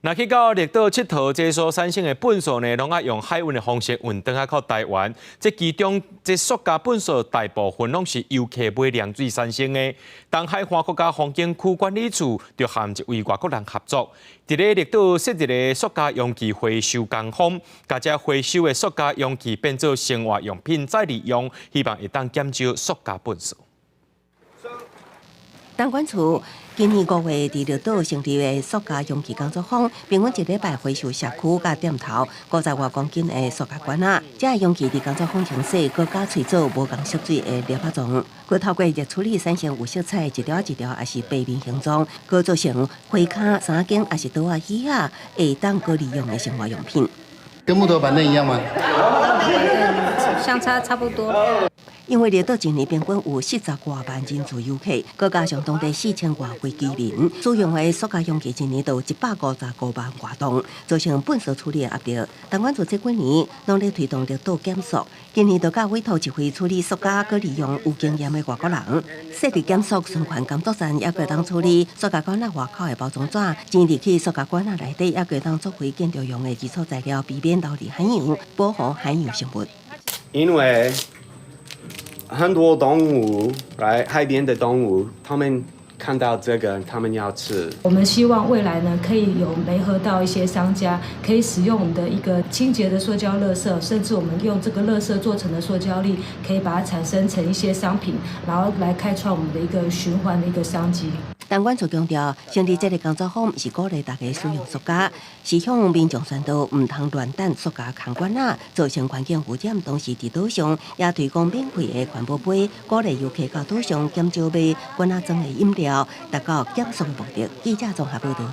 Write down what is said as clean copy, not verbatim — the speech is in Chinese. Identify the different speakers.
Speaker 1: 那去到绿岛佚佗，这所产生的粪扫呢，拢爱用海运的方式运登到台湾。这其中，这塑胶粪扫大部分拢是游客买凉水产生的。东海岸国家风景区管理处就和一位外国人合作，伫咧绿岛设立的塑胶容器回收工坊，把这回收的塑胶容器变做生活用品再利用，希望会当减少塑胶粪扫。
Speaker 2: 东管处今年5月伫绿岛成立的塑胶容器工作坊，平均一礼拜回收社区甲店头50多公斤的塑胶管仔。这容器伫工作坊形式，搁加吹做无共色水的粒仔状，搁透过热处理产生有色彩，一条一条也是平面形状，搁做成花卡、衫巾也是刀啊、椅啊，会当搁利用的生活用品。
Speaker 3: 跟木头板凳一样吗？
Speaker 4: 相差不多。
Speaker 2: 因为绿岛一年平均有40多万人次游客，再加上当地4000多位居民，使用的塑胶容器一年都有155万多吨，造成粪扫处理的压力。东管处这几年拢咧推动绿岛减塑，今年就甲委托一位处理塑胶搁利用有经验的外国人，设立减塑循环工作站，也可当处理塑胶管仔外口的包装纸，钱入去塑胶管仔内底，也可当作为建筑用的基础材料，避免流入海洋，保护海洋生物。
Speaker 5: 因为很多动物来海边的动物，他们看到这个，他们要吃。
Speaker 4: 我们希望未来呢，可以有媒合到一些商家，可以使用我们的一个清洁的塑胶垃圾，甚至我们用这个垃圾做成的塑胶粒，可以把它产生成一些商品，然后来开创我们的一个循环的一个商机。
Speaker 2: 东管处强调，成立这个工作坊是鼓励大家使用塑胶，是向民众宣导唔通乱抌塑胶空管仔，造成环境污染。同时，伫岛上也提供免费的环保杯，鼓励游客到岛上减少买管仔装的饮料，达到减塑的目的。记者综合报道。